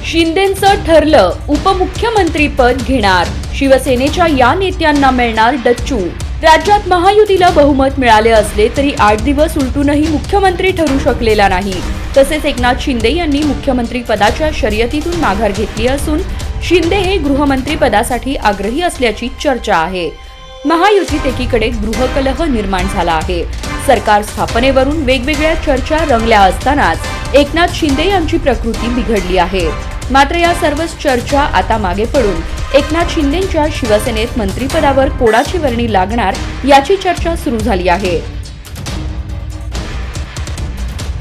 शिंदेंचं ठरलं, उपमुख्यमंत्रीपद घेणार. शिवसेनेच्या या नेत्यांना मिळणार डच्चू. राज्यात महायुतीला बहुमत मिळाले असले तरी 8 दिवस उलटूनही मुख्यमंत्री ठरू शकलेला नाही. तसेच एकनाथ शिंदे यांनी मुख्यमंत्री पदाच्या शर्यतीतून माघार घेतली असून शिंदे हे गृहमंत्री पदासाठी आग्रही असल्याची चर्चा आहे. महायुतीत एकीकडे गृहकलह निर्माण झाला आहे. सरकार स्थापनेवरून वेगवेगळ्या चर्चा रंगल्या असतानाच एकनाथ शिंदे यांची प्रकृती बिघडली आहे. मात्र या सर्वच चर्चा आता मागे पडून एकनाथ शिंदेंच्या शिवसेनेत मंत्रिपदावर कोणाची वर्णी लागणार याची चर्चा सुरू झाली आहे.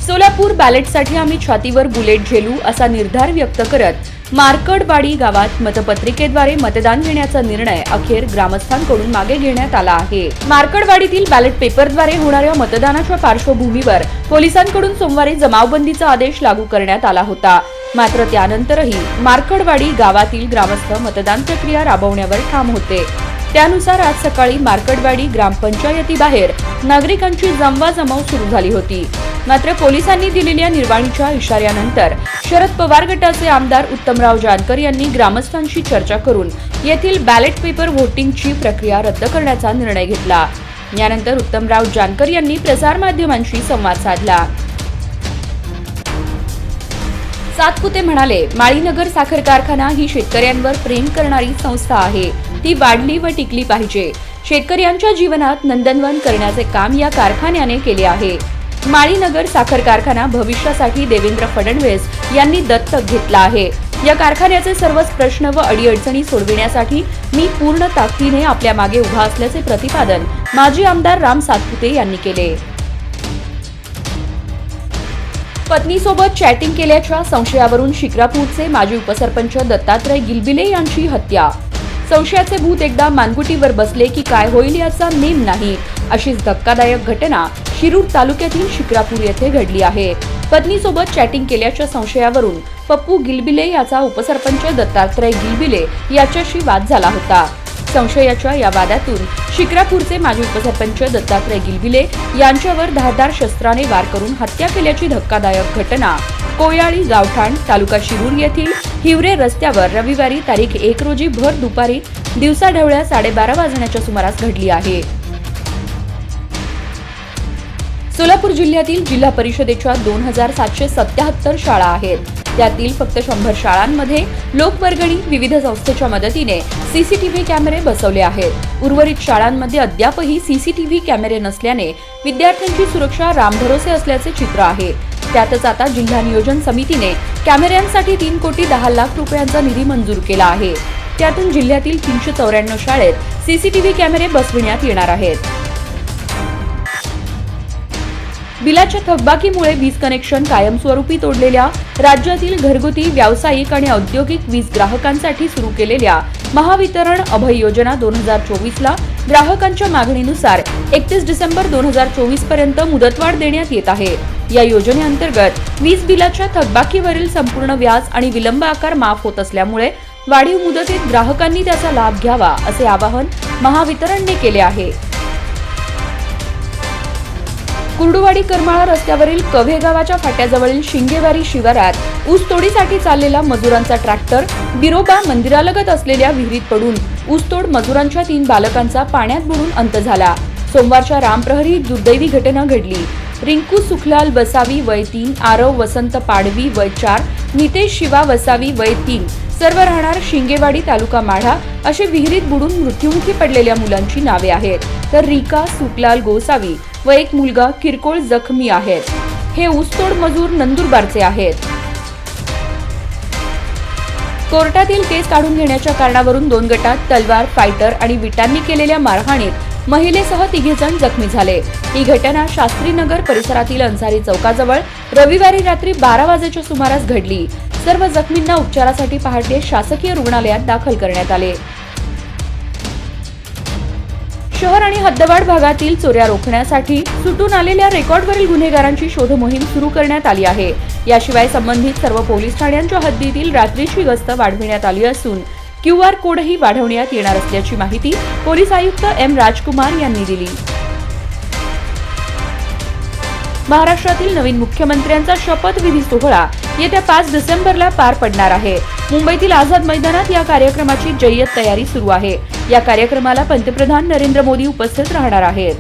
सोलापूर बॅलेटसाठी आम्ही छातीवर बुलेट झेलू असा निर्धार व्यक्त करत मार्कडवाडी गावात मतपत्रिकेद्वारे मतदान घेण्याचा निर्णय अखेर ग्रामस्थांकडून मागे घेण्यात आला आहे. मार्कडवाडीतील बॅलेट पेपरद्वारे होणाऱ्या मतदानाच्या पार्श्वभूमीवर पोलिसांकडून सोमवारी जमावबंदीचा आदेश लागू करण्यात आला होता. मात्र त्यानंतरही मार्कडवाडी गावातील ग्रामस्थ मतदान प्रक्रिया राबवण्यावर ठाम होते. त्यानुसार आज सकाळी मार्कडवाडी ग्रामपंचायतीबाहेर नागरिकांची जमवाजमव सुरू झाली होती. मात्र पोलिसांनी दिलेल्या निर्वाणीच्या इशाऱ्यानंतर शरद पवार गटाचे आमदार उत्तमराव जानकर यांनी ग्रामस्थांशी चर्चा करून येथील बॅलेट पेपर व्होटिंगची प्रक्रिया रद्द करण्याचा निर्णय घेतला. यानंतर उत्तमराव जानकर यांनी प्रसारमाध्यमांशी संवाद साधला. सातपुते म्हणाले, माळीनगर साखर कारखाना ही शेतकऱ्यांवर प्रेम करणारी संस्था आहे. ती वाढली व टिकली पाहिजे. शेतकऱ्यांच्या जीवनात नंदनवन करण्याचे काम या कारखान्याने केले आहे. माळीनगर साखर कारखाना भविष्यासाठी देवेंद्र फडणवीस यांनी दत्तक घेतला आहे. या कारखान्याचे सर्वच प्रश्न व अडीअडचणी सोडविण्यासाठी मी पूर्ण ताकदीने आपल्या मागे उभा असल्याचे प्रतिपादन माजी आमदार राम सातपुते यांनी केले. पत्नीसोबत चॅटिंग केल्याच्या संशयावरून शिक्रापूरचे माजी उपसरपंच दत्तात्रय गिलबिले यांची हत्या. संशयाचे भूत एकदा मानगुटीवर बसले की काय होईल याचा नेम नाही, अशीच धक्कादायक घटना शिरूर तालुक्यातील शिक्रापूर येथे घडली आहे. पत्नीसोबत चॅटिंग केल्याच्या संशयावरून पप्पू गिलबिले याचा उपसरपंच दत्तात्रय गिलबिले याच्याशी वाद झाला होता. संशयाच्या या वादातून शिक्रापूरचे माजी उपसरपंच दत्तात्रय गिलबिले यांच्यावर धारदार शस्त्राने वार करून हत्या केल्याची धक्कादायक घटना कोयाळी गावठाण तालुका शिरूर येथील हिवरे रस्त्यावर रविवारी तारीख 1 रोजी भर दुपारी दिवसाढवळ्या 12:30 वाजण्याच्या सुमारास घडली आहे. सोलापूर जिल्ह्यातील जिल्हा परिषदेच्या 2777 शाळा आहेत. त्यातील फक्त 100 शाळांमध्ये लोकवर्गणी विविध संस्थेच्या मदतीने सीसीटीव्ही कॅमेरे बसवले आहेत. उर्वरित शाळांमध्ये अद्यापही सीसीटीव्ही कॅमेरे नसल्याने विद्यार्थ्यांची सुरक्षा रामभरोसे असल्याचे चित्र आहे. त्यातच आता जिल्हा नियोजन समितीने कॅमेऱ्यांसाठी 3 कोटी 10 लाख रुपयांचा निधी मंजूर केला आहे. त्यातून जिल्ह्यातील 394 शाळेत सीसीटीव्ही कॅमेरे बसविण्यात येणार आहेत. बिलाच्या थकबाकीमुळे वीज कनेक्शन कायमस्वरूपी तोडलेल्या राज्यातील घरगुती, व्यावसायिक आणि औद्योगिक वीज ग्राहकांसाठी सुरू केलेल्या महावितरण अभय योजना 2024ला ग्राहकांच्या मागणीनुसार 31 डिसेंबर 2024 पर्यंत मुदतवाढ देण्यात येत आहे. या योजनेअंतर्गत वीज बिलाच्या थकबाकीवरील संपूर्ण व्याज आणि विलंब आकार माफ होत असल्यामुळे वाढीव मुदतीत ग्राहकांनी त्याचा लाभ घ्यावा असे आवाहन महावितरणने केले आहे. कुर्डुवाडी करमाळा रस्त्यावरील कव्हे गावाच्या फाट्याजवळील शिंगेवारी शिवारात ऊसतोडीसाठी चाललेला मजुरांचा ट्रॅक्टर बिरोबा मंदिरालगत असलेल्या विहिरीत पडून ऊसतोड मजुरांच्या 3 बालकांचा पाण्यात बुडून अंत झाला. सोमवारच्या रामप्रहरी दुर्दैवी घटना घडली. रिंकू सुखलाल वसावी वय 3, आरव वसंत पाडवी वय 4, नितेश शिवा वसावी वय 3 सर्व राहणार शिंगेवाडी तालुका माढा असे विहिरीत बुडून मृत्युमुखी पडलेल्या मुलांची नावे आहेत. तर रिका सुखलाल गोसावी व एक मुलगा किरकोळ जखमी आहेत. हे ऊसतोड मजूर नंदुरबारचे आहेत. कोर्टातील केस काढून घेण्याच्या कारणावरून 2 गटात तलवार, फायटर आणि विटांनी केलेल्या मारहाणीत महिलेसह 3 जण जखमी झाले. ही घटना शास्त्रीनगर परिसरातील अन्सारी चौकाजवळ रविवारी रात्री 12 वाजेच्या सुमारास घडली. सर्व जखमींना उपचारासाठी पहाटे शासकीय रुग्णालयात दाखल करण्यात आले. शहर आणि हद्दवाढ भागातील चोऱ्या रोखण्यासाठी सुटून आलेल्या रेकॉर्डवरील गुन्हेगारांची शोध मोहीम सुरू करण्यात आली आहे. याशिवाय संबंधित सर्व पोलीस ठाण्यांच्या हद्दीतील रात्रीची गस्त वाढविण्यात आली असून QR कोडही वाढवण्यात येणार असल्याची माहिती पोलीस आयुक्त M. राजकुमार यांनी दिली. महाराष्ट्रातील नवीन मुख्यमंत्र्यांचा शपथविधी सोहळा येत्या 5 डिसेंबरला पार पडणार आहे। मुंबईतील आझाद मैदानात या कार्यक्रमाची जय्यत तयारी सुरू आहे। या कार्यक्रमाला पंतप्रधान नरेंद्र मोदी उपस्थित राहणार आहेत।